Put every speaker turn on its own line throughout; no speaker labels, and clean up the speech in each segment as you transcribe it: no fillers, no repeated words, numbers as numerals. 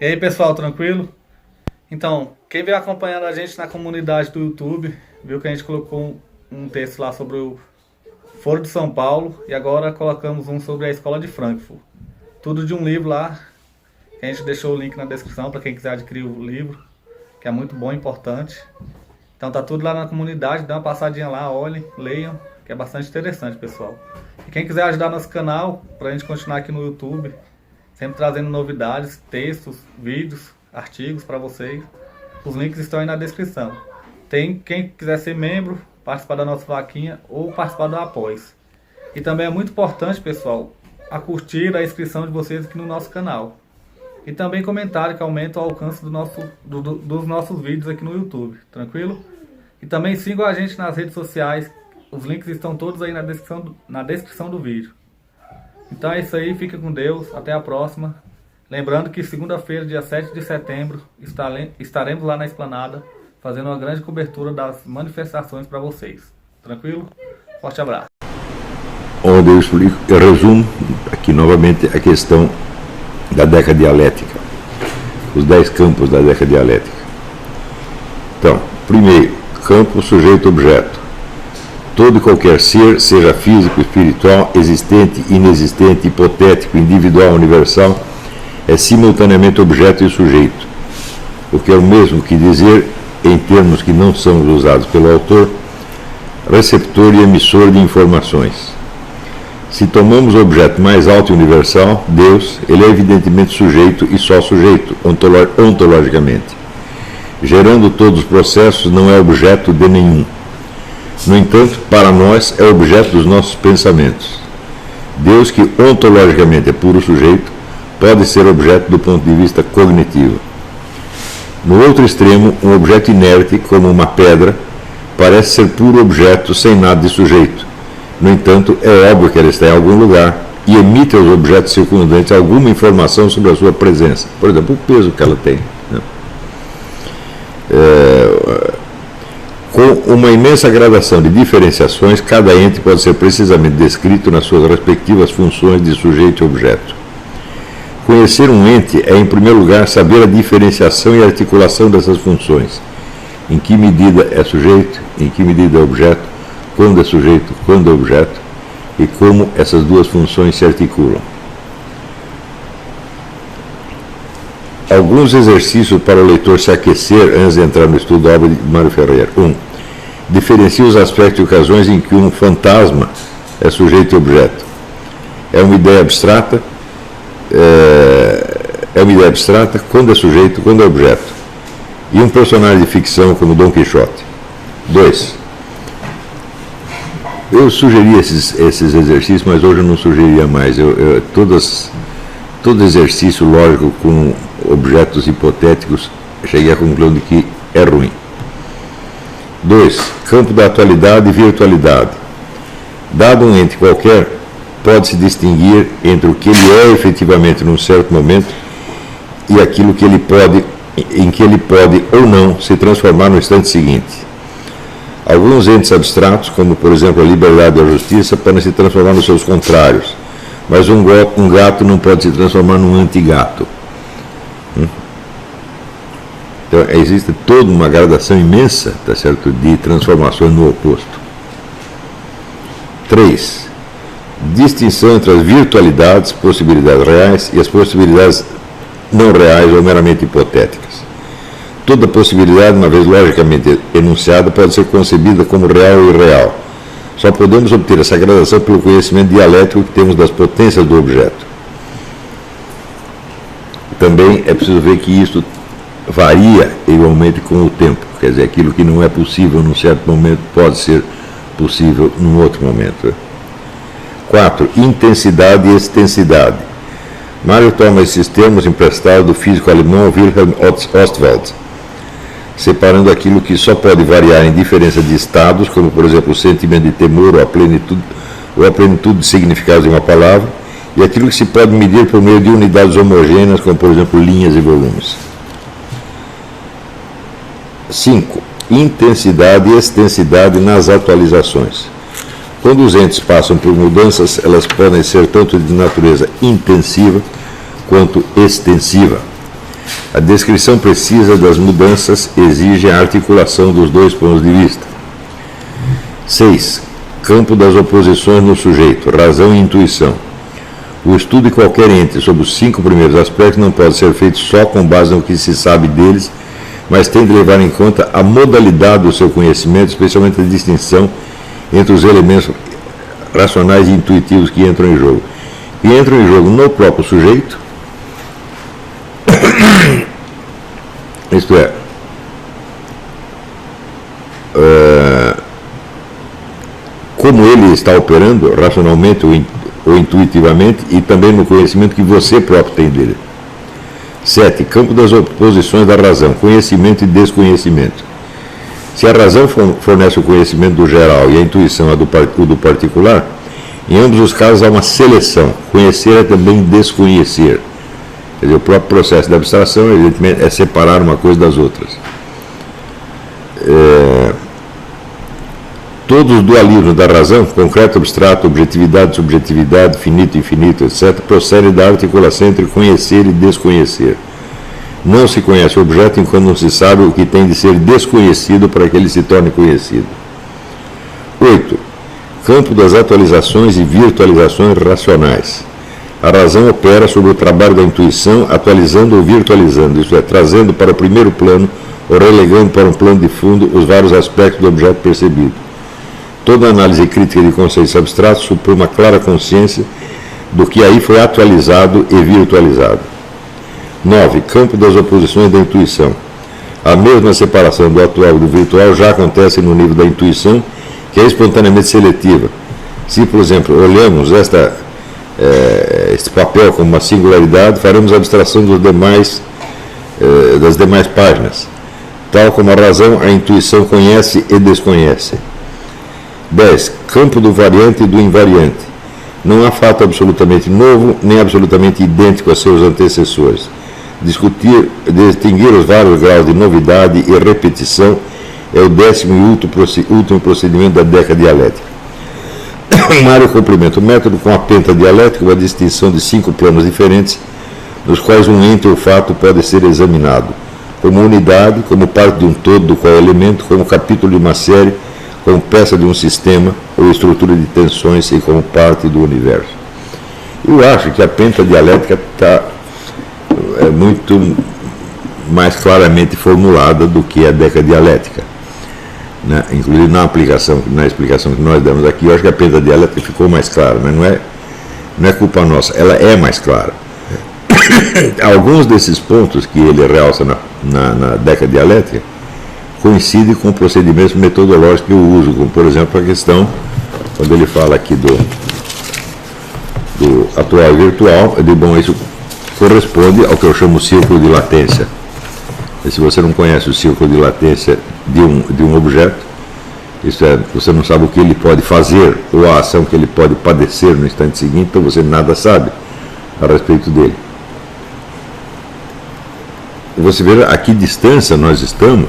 E aí pessoal, tranquilo? Então, quem veio acompanhando a gente na comunidade do YouTube, viu que a gente colocou um texto lá sobre o Foro de São Paulo e agora colocamos um sobre a Escola de Frankfurt. Tudo de um livro lá, que a gente deixou o link na descrição para quem quiser adquirir o livro, que é muito bom e importante. Então tá tudo lá na comunidade, dá uma passadinha lá, olhem, leiam, que é bastante interessante, pessoal. E quem quiser ajudar nosso canal, pra gente continuar aqui no YouTube, sempre trazendo novidades, textos, vídeos, artigos para vocês. Os links estão aí na descrição. Tem quem quiser ser membro, participar da nossa vaquinha ou participar do Apoia-se. E também é muito importante, pessoal, a curtir, a inscrição de vocês aqui no nosso canal. E também comentário que aumenta o alcance dos nossos vídeos aqui no YouTube, tranquilo? E também sigam a gente nas redes sociais, os links estão todos aí na descrição do vídeo. Então é isso aí, fica com Deus, até a próxima. Lembrando que segunda-feira, dia 7 de setembro, estaremos lá na Esplanada, fazendo uma grande cobertura das manifestações para vocês. Tranquilo? Forte abraço.
Onde eu resumo aqui novamente a questão da década dialética, os 10 campos da década dialética. Então, primeiro, campo sujeito-objeto. Todo e qualquer ser, seja físico, espiritual, existente, inexistente, hipotético, individual, universal, é simultaneamente objeto e sujeito, o que é o mesmo que dizer, em termos que não são usados pelo autor, receptor e emissor de informações. Se tomamos o objeto mais alto e universal, Deus, ele é evidentemente sujeito e só sujeito, ontologicamente. Gerando todos os processos, não é objeto de nenhum. No entanto, para nós é objeto dos nossos pensamentos. Deus, que ontologicamente é puro sujeito, pode ser objeto do ponto de vista cognitivo. No outro extremo, um objeto inerte, como uma pedra, parece ser puro objeto sem nada de sujeito. No entanto, é óbvio que ela está em algum lugar e emite aos objetos circundantes alguma informação sobre a sua presença. Por exemplo, o peso que ela tem. Né? Com uma imensa gradação de diferenciações, cada ente pode ser precisamente descrito nas suas respectivas funções de sujeito e objeto. Conhecer um ente é, em primeiro lugar, saber a diferenciação e articulação dessas funções. Em que medida é sujeito, em que medida é objeto, quando é sujeito, quando é objeto, e como essas duas funções se articulam. Alguns exercícios para o leitor se aquecer antes de entrar no estudo da obra de Mário Ferreira. 1. Diferencia os aspectos e ocasiões em que um fantasma é sujeito e objeto. É uma ideia abstrata, quando é sujeito, quando é objeto. E um personagem de ficção como Dom Quixote. 2. Eu sugeri esses exercícios, mas hoje eu não sugeriria mais. Todo exercício lógico com objetos hipotéticos, cheguei à conclusão de que é ruim. 2. Campo da atualidade e virtualidade. Dado um ente qualquer, pode-se distinguir entre o que ele é efetivamente num certo momento e aquilo que em que ele pode ou não se transformar no instante seguinte. Alguns entes abstratos, como por exemplo a liberdade ou a justiça, podem se transformar nos seus contrários, mas um gato não pode se transformar num antigato. Então existe toda uma gradação imensa, tá certo, de transformações no oposto. 3. Distinção entre as virtualidades, possibilidades reais, e as possibilidades não reais ou meramente hipotéticas. Toda possibilidade, uma vez logicamente enunciada, pode ser concebida como real ou irreal. Só podemos obter essa gradação pelo conhecimento dialético que temos das potências do objeto. Também é preciso ver que isso varia igualmente com o tempo. Quer dizer, aquilo que não é possível num certo momento pode ser possível num outro momento. 4. Intensidade e extensidade. Mário toma esses termos emprestados do físico alemão Wilhelm Ostwald, separando aquilo que só pode variar em diferença de estados, como por exemplo o sentimento de temor ou a plenitude de significados de uma palavra, e aquilo que se pode medir por meio de unidades homogêneas, como por exemplo linhas e volumes. 5. Intensidade e extensidade nas atualizações. Quando os entes passam por mudanças, elas podem ser tanto de natureza intensiva quanto extensiva. A descrição precisa das mudanças exige a articulação dos dois pontos de vista. 6. Campo das oposições no sujeito, razão e intuição. O estudo de qualquer ente sobre os 5 primeiros aspectos não pode ser feito só com base no que se sabe deles, mas tem de levar em conta a modalidade do seu conhecimento, especialmente a distinção entre os elementos racionais e intuitivos que entram em jogo. E entram em jogo no próprio sujeito, isto é, como ele está operando racionalmente ou intuitivamente, e também no conhecimento que você próprio tem dele. 7. Campo das oposições da razão, conhecimento e desconhecimento. Se a razão fornece o conhecimento do geral e a intuição o do particular, em ambos os casos há uma seleção. Conhecer é também desconhecer. Quer dizer, o próprio processo de abstração, evidentemente, é separar uma coisa das outras. Todos os dualismos da razão, concreto, abstrato, objetividade, subjetividade, finito, infinito, etc., procedem da articulação entre conhecer e desconhecer. Não se conhece o objeto enquanto não se sabe o que tem de ser desconhecido para que ele se torne conhecido. 8. Campo das atualizações e virtualizações racionais. A razão opera sobre o trabalho da intuição, atualizando ou virtualizando, isto é, trazendo para o primeiro plano ou relegando para um plano de fundo os vários aspectos do objeto percebido. Toda análise crítica de conceitos abstratos supõe uma clara consciência do que aí foi atualizado e virtualizado. 9. Campo das oposições da intuição. A mesma separação do atual e do virtual já acontece no nível da intuição, que é espontaneamente seletiva. Se, por exemplo, olhamos este papel como uma singularidade, faremos abstração das demais páginas. Tal como a razão, a intuição conhece e desconhece. 10. Campo do variante e do invariante. Não há fato absolutamente novo, nem absolutamente idêntico a seus antecessores. Distinguir os vários graus de novidade e repetição é o 10º e último procedimento da década dialética. Mário complementa o método com a pentadialética, uma distinção de 5 planos diferentes, nos quais um ente ou fato pode ser examinado, como unidade, como parte de um todo do qual é elemento, como capítulo de uma série, como peça de um sistema ou estrutura de tensões e como parte do universo. Eu acho que a pentadialética está muito mais claramente formulada do que a decadialética. Né? Inclusive na explicação que nós damos aqui, eu acho que a pentadialética ficou mais clara, mas não é culpa nossa, ela é mais clara. Alguns desses pontos que ele realça na decadialética coincidem com procedimentos metodológicos que eu uso, como por exemplo a questão, quando ele fala aqui do atual e virtual, isso corresponde ao que eu chamo círculo de latência. E se você não conhece o círculo de latência de um objeto, isso é, você não sabe o que ele pode fazer ou a ação que ele pode padecer no instante seguinte, então você nada sabe a respeito dele. Você vê a que distância nós estamos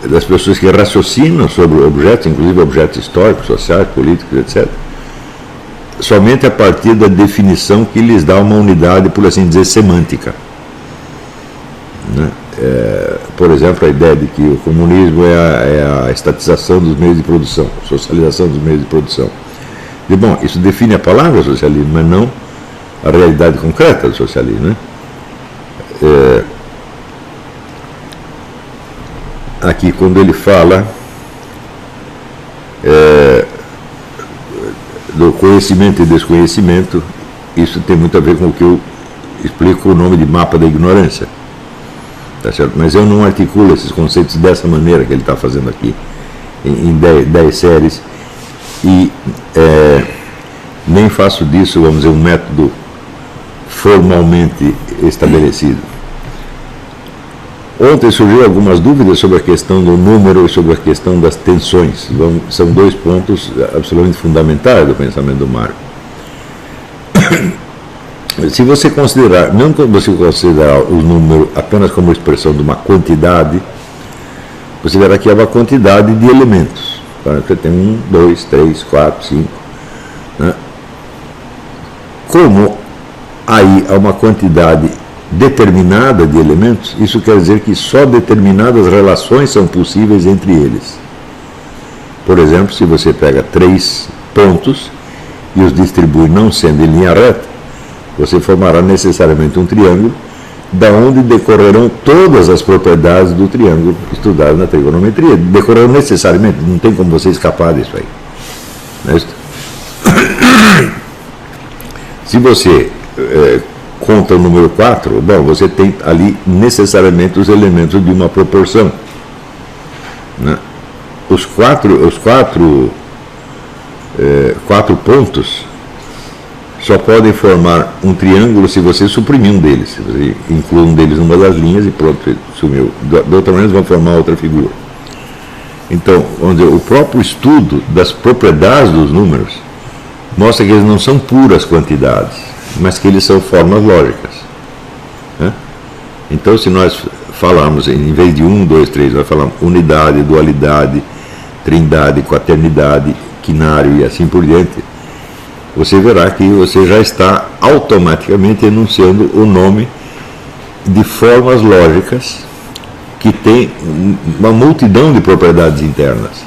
das pessoas que raciocinam sobre objetos, inclusive objetos históricos, sociais, políticos, etc., somente a partir da definição que lhes dá uma unidade, por assim dizer, semântica. Né? Por exemplo, a ideia de que o comunismo é a estatização dos meios de produção, socialização dos meios de produção. E, bom, isso define a palavra socialismo, mas não a realidade concreta do socialismo. Né? Aqui, quando ele fala do conhecimento e desconhecimento, isso tem muito a ver com o que eu explico o nome de mapa da ignorância. Tá certo? Mas eu não articulo esses conceitos dessa maneira que ele está fazendo aqui, em 10 séries, e nem faço disso, vamos dizer, um método formalmente estabelecido. Ontem surgiu algumas dúvidas sobre a questão do número e sobre a questão das tensões. São 2 pontos absolutamente fundamentais do pensamento do Mário. Se você considerar, não como você considerar o número apenas como expressão de uma quantidade, você verá que é uma quantidade de elementos. Tá? Você tem 1, 2, 3, 4, 5. Né? Como aí há uma quantidade determinada de elementos, isso quer dizer que só determinadas relações são possíveis entre eles. Por exemplo, se você pega 3 pontos e os distribui não sendo em linha reta, você formará necessariamente um triângulo, da onde decorrerão todas as propriedades do triângulo estudadas na trigonometria. Decorrerão necessariamente, não tem como você escapar disso aí. Não é isso? Se você conta o número 4, bom, você tem ali necessariamente os elementos de uma proporção. Né? Os quatro pontos só podem formar um triângulo se você suprimir um deles. Se você inclui um deles numa das linhas e pronto, sumiu. De outra maneira, vão formar outra figura. Então, vamos dizer, o próprio estudo das propriedades dos números mostra que eles não são puras quantidades, mas que eles são formas lógicas. Né? Então, se nós falarmos, em vez de 1, 2, 3, nós falamos unidade, dualidade, trindade, quaternidade, quinário e assim por diante, você verá que você já está automaticamente enunciando o nome de formas lógicas que têm uma multidão de propriedades internas.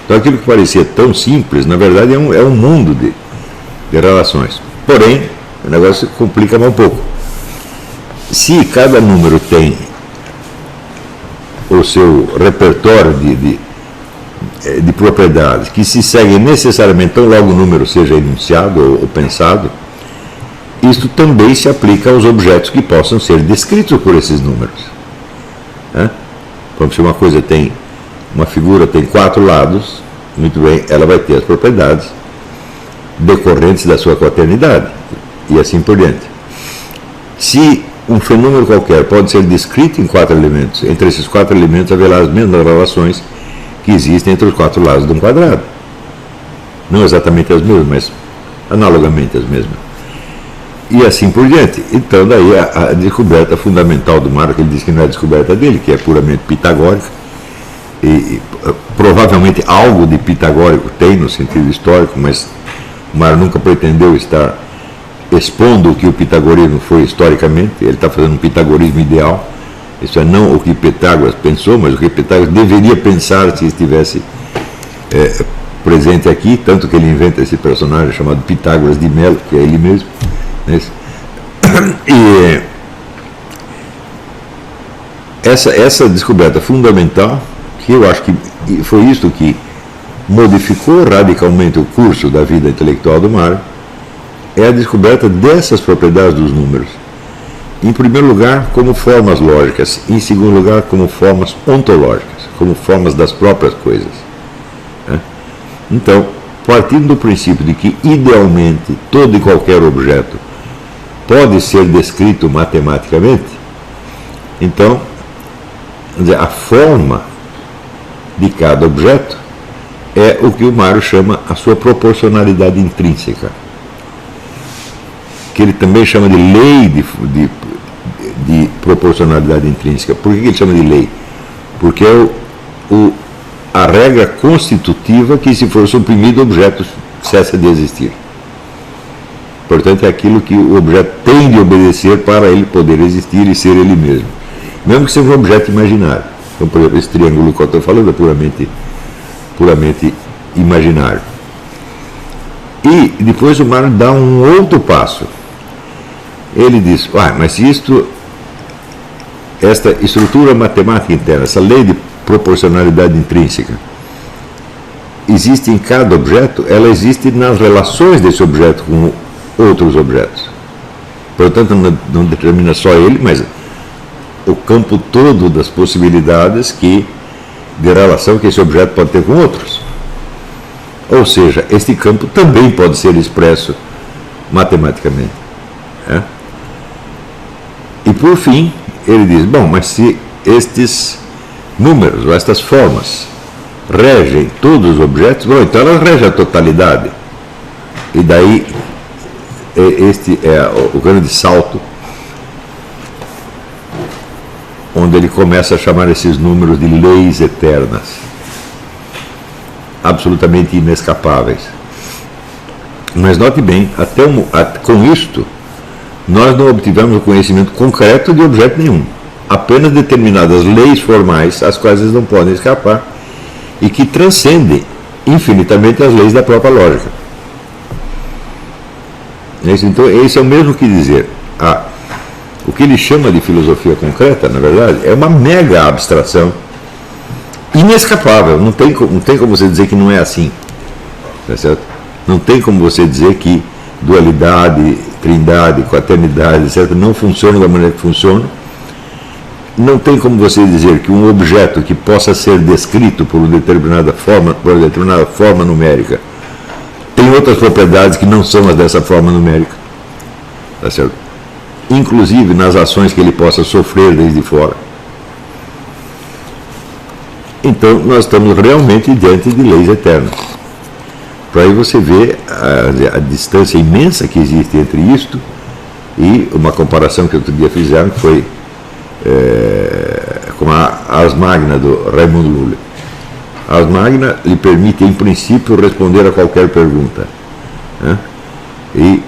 Então aquilo que parecia tão simples, na verdade é um mundo de relações. Porém, o negócio complica um pouco. Se cada número tem o seu repertório de propriedades que se seguem necessariamente tão logo o número seja enunciado ou pensado, isto também se aplica aos objetos que possam ser descritos por esses números. Como se uma coisa tem, uma figura tem 4 lados, muito bem, ela vai ter as propriedades decorrentes da sua quaternidade e assim por diante. Se um fenômeno qualquer pode ser descrito em 4 elementos, entre esses 4 elementos haverá as mesmas relações que existem entre os 4 lados de um quadrado. Não exatamente as mesmas, mas analogamente as mesmas. E assim por diante. Então, daí a descoberta fundamental do Mário, que ele diz que não é a descoberta dele, que é puramente pitagórica, e provavelmente algo de pitagórico tem no sentido histórico, mas o Mário nunca pretendeu estar expondo o que o pitagorismo foi historicamente. Ele está fazendo um pitagorismo ideal. Isso é não o que Pitágoras pensou, mas o que Pitágoras deveria pensar se estivesse presente aqui, tanto que ele inventa esse personagem chamado Pitágoras de Melo, que é ele mesmo. Né? E essa descoberta fundamental, que eu acho que foi isto que modificou radicalmente o curso da vida intelectual do Mário, é a descoberta dessas propriedades dos números. Em primeiro lugar, como formas lógicas. Em segundo lugar, como formas ontológicas, como formas das próprias coisas. Né? Então, partindo do princípio de que, idealmente, todo e qualquer objeto pode ser descrito matematicamente, então, a forma de cada objeto é o que o Mário chama a sua proporcionalidade intrínseca, que ele também chama de lei de proporcionalidade intrínseca. Por que ele chama de lei? Porque é a regra constitutiva que, se for suprimido, o objeto cessa de existir. Portanto, é aquilo que o objeto tem de obedecer para ele poder existir e ser ele mesmo, mesmo que seja um objeto imaginário. Então, por exemplo, esse triângulo que eu estou falando é puramente imaginário. E depois o Mário dá um outro passo. Ele diz, mas se esta estrutura matemática interna, essa lei de proporcionalidade intrínseca, existe em cada objeto, ela existe nas relações desse objeto com outros objetos. Portanto, não determina só ele, mas o campo todo das possibilidades de relação que esse objeto pode ter com outros. Ou seja, este campo também pode ser expresso matematicamente. E por fim, ele diz, mas se estes números, ou estas formas, regem todos os objetos, então elas regem a totalidade. E daí, este é o grande salto, onde ele começa a chamar esses números de leis eternas, absolutamente inescapáveis. Mas note bem, com isto, nós não obtivemos o conhecimento concreto de objeto nenhum. Apenas determinadas leis formais, às quais eles não podem escapar, e que transcendem infinitamente as leis da própria lógica. Então, esse é o mesmo que dizer, o que ele chama de filosofia concreta, na verdade, é uma mega abstração inescapável. Não tem como você dizer que não é assim. Tá certo? Não tem como você dizer que dualidade, trindade, quaternidade, etc., não funcionam da maneira que funcionam. Não tem como você dizer que um objeto que possa ser descrito por uma determinada forma numérica tem outras propriedades que não são as dessa forma numérica. Tá certo? Inclusive nas ações que ele possa sofrer desde fora. Então nós estamos realmente diante de leis eternas. Para aí você ver a distância imensa que existe entre isto e uma comparação que outro dia fizeram, que foi com a Ars Magna do Raimundo Lully. A Ars Magna lhe permite, em princípio, responder a qualquer pergunta. Né? E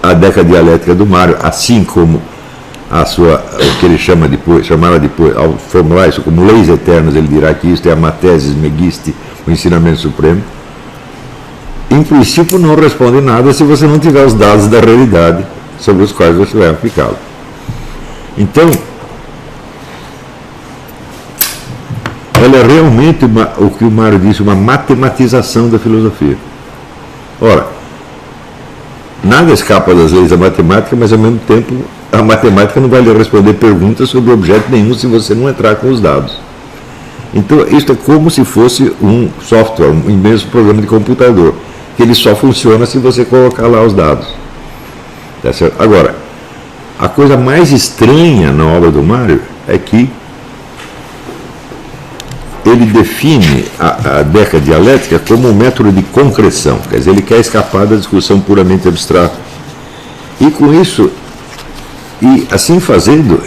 a Deca Dialética do Mário, assim como o que ele chamara depois, ao formular isso como leis eternas, ele dirá que isto é a Matesis Megiste, o ensinamento supremo. Em princípio não responde nada se você não tiver os dados da realidade sobre os quais você vai aplicá-lo. Então, ela é realmente o que o Mário disse, uma matematização da filosofia. Ora, nada escapa das leis da matemática, mas ao mesmo tempo a matemática não vai lhe responder perguntas sobre objeto nenhum se você não entrar com os dados. Então, isso é como se fosse um software, um imenso programa de computador, que ele só funciona se você colocar lá os dados. Tá certo? Agora, a coisa mais estranha na obra do Mário é que ele define a Deca Dialética como um método de concreção, quer dizer, ele quer escapar da discussão puramente abstrata. E com isso, e assim fazendo,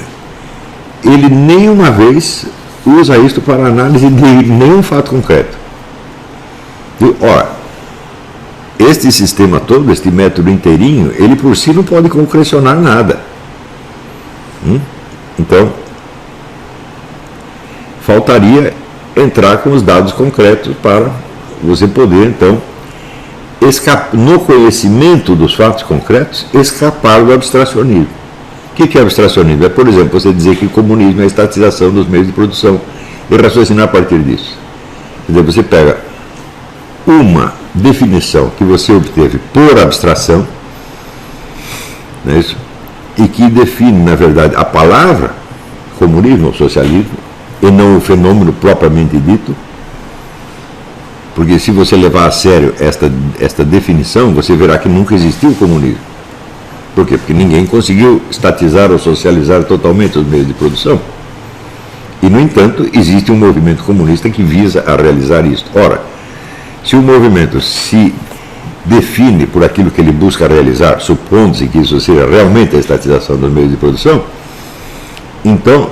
ele nenhuma vez usa isto para análise de nenhum fato concreto. E, ora, este sistema todo, este método inteirinho, ele por si não pode concrecionar nada. Então, faltaria entrar com os dados concretos para você poder, então, no conhecimento dos fatos concretos, escapar do abstracionismo. O que é abstracionismo? É, por exemplo, você dizer que o comunismo é a estatização dos meios de produção e raciocinar a partir disso. Quer dizer, você pega uma definição que você obteve por abstração, não é isso? E que define, na verdade, a palavra comunismo ou socialismo, e não o fenômeno propriamente dito, porque se você levar a sério esta definição, você verá que nunca existiu o comunismo. Por quê? Porque ninguém conseguiu estatizar ou socializar totalmente os meios de produção. E, no entanto, existe um movimento comunista que visa a realizar isso. Ora, se o movimento se define por aquilo que ele busca realizar, supondo-se que isso seja realmente a estatização dos meios de produção, então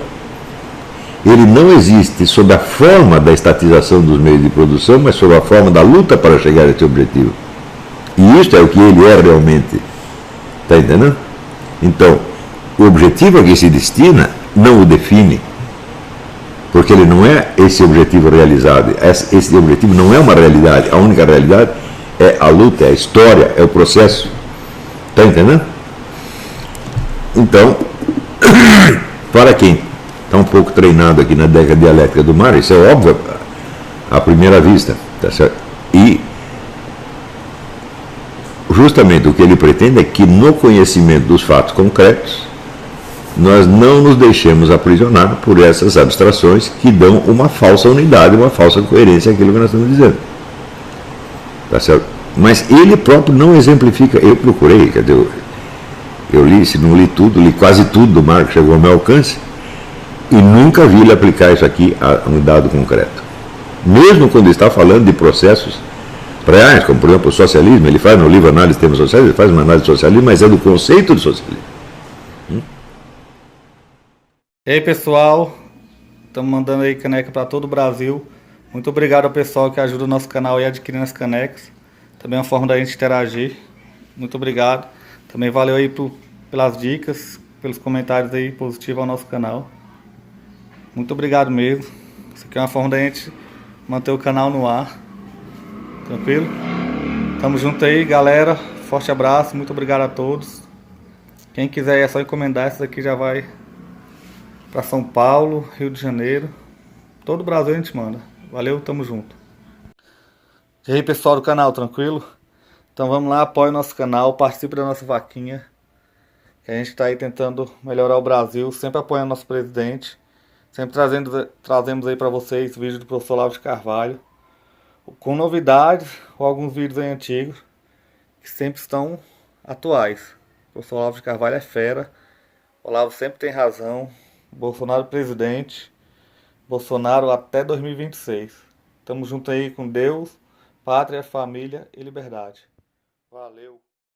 ele não existe sob a forma da estatização dos meios de produção, mas sob a forma da luta para chegar a esse objetivo. E isto é o que ele é realmente. Está entendendo? Então, o objetivo a que se destina não o define, porque ele não é esse objetivo realizado. Esse objetivo não é uma realidade. A única realidade é a luta, é a história, é o processo. Está entendendo? Então, para quem está um pouco treinado aqui na Deca Dialética do Mário, isso é óbvio à primeira vista. Tá certo? E justamente o que ele pretende é que no conhecimento dos fatos concretos nós não nos deixemos aprisionar por essas abstrações que dão uma falsa unidade, uma falsa coerência àquilo que nós estamos dizendo. Tá certo? Mas ele próprio não exemplifica. Eu procurei, quer dizer, eu li, se não li tudo, li quase tudo do Mário que chegou ao meu alcance, e nunca vi ele aplicar isso aqui a um dado concreto. Mesmo quando está falando de processos reais, como por exemplo o socialismo, ele faz no livro Análise do Tema Social, ele faz uma análise do socialismo, mas é do conceito de socialismo.
E aí, pessoal, estamos mandando aí caneca para todo o Brasil. Muito obrigado ao pessoal que ajuda o nosso canal e adquirindo as canecas. Também é uma forma da gente interagir. Muito obrigado. Também valeu aí pelas dicas, pelos comentários aí positivos ao nosso canal. Muito obrigado mesmo. Isso aqui é uma forma da gente manter o canal no ar. Tranquilo? Tamo junto aí, galera. Forte abraço, muito obrigado a todos. Quem quiser é só encomendar, essa daqui já vai para São Paulo, Rio de Janeiro. Todo o Brasil a gente manda. Valeu, tamo junto. E aí, pessoal do canal, tranquilo? Então vamos lá, apoie o nosso canal, participe da nossa vaquinha. Que a gente está aí tentando melhorar o Brasil, sempre apoiando nosso presidente. Sempre trazemos aí para vocês vídeos do professor Olavo de Carvalho. Com novidades ou alguns vídeos aí antigos que sempre estão atuais. O professor Olavo de Carvalho é fera. O Olavo sempre tem razão. Bolsonaro presidente. Bolsonaro até 2026. Tamo junto aí com Deus, pátria, família e liberdade. Valeu!